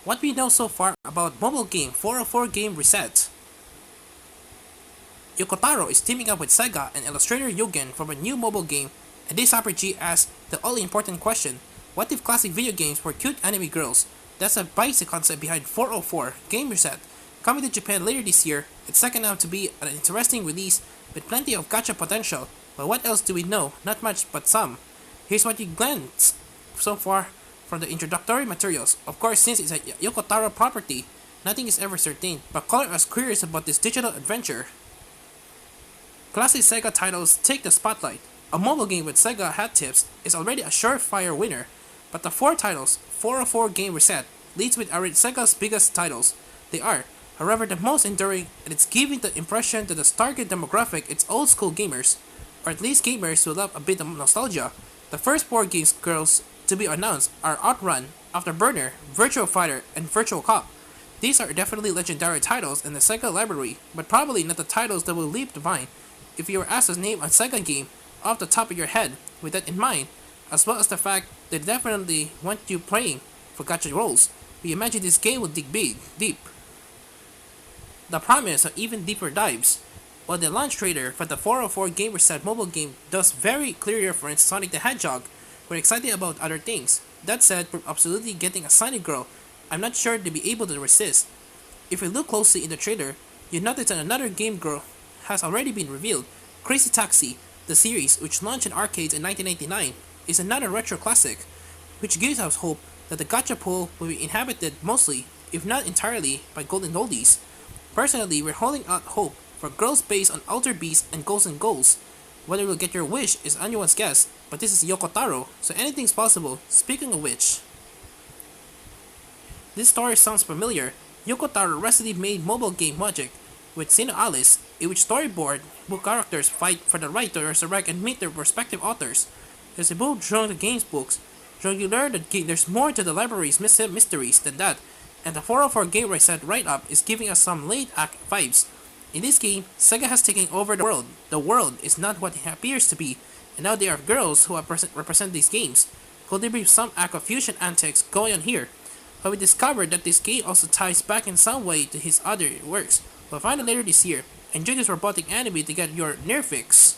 What we know so far about mobile game 404 Game Reset. Yokotaro is teaming up with Sega and illustrator Yugen for a new mobile game, and this RPG asks the all-important question, what if classic video games were cute anime girls? That's a basic concept behind 404 Game Reset. Coming to Japan later this year, it's second out to be an interesting release with plenty of gacha potential, but what else do we know? Not much, but some. Here's what you glanced so far from the introductory materials. Of course, since it's a Yokotaro property, nothing is ever certain, but color us curious about this digital adventure. Classic Sega titles take the spotlight. A mobile game with Sega hat tips is already a surefire winner, but the four titles, 404 Game Reset, leads with Sega's biggest titles. They are, however, the most enduring, and it's giving the impression to the target demographic it's old school gamers, or at least gamers who love a bit of nostalgia. The first four games girls to be announced are Outrun, Afterburner, Virtual Fighter, and Virtual Cop. These are definitely legendary titles in the Sega library, but probably not the titles that will leap the vine if you were asked to name a Sega game off the top of your head with that in mind, as well as the fact they definitely want you playing for gacha roles. We imagine this game will dig deep. The promise of even deeper dives. While the launch trailer for the 404 Game Reset mobile game does very clear reference to Sonic the Hedgehog, we're excited about other things. That said, we're absolutely getting a Sonic girl. I'm not sure they'll be able to resist. If we look closely in the trailer, you notice that another game girl has already been revealed. Crazy Taxi, the series, which launched in arcades in 1999, is another retro classic, which gives us hope that the gacha pool will be inhabited mostly, if not entirely, by golden oldies. Personally, we're holding out hope for girls based on Altered Beast and Ghosts and Goals. Whether we'll get your wish is anyone's guess, but this is Yokotaro, so anything's possible. Speaking of which, this story sounds familiar. Yokotaro recently made mobile game Magic with Sino Alice, in which storyboard book characters fight for the right to resurrect and meet their respective authors. There's a book drawing the game's books, showing you learn that there's more to the library's mysteries than that, and the 404 Game Reset write-up is giving us some late act vibes. In this game, Sega has taken over the world. The world is not what it appears to be, and now there are girls who represent these games. Could there be some act of fusion antics going on here? But we discovered that this game also ties back in some way to his other works. We'll find out later this year. Enjoy this robotic anime to get your near fix.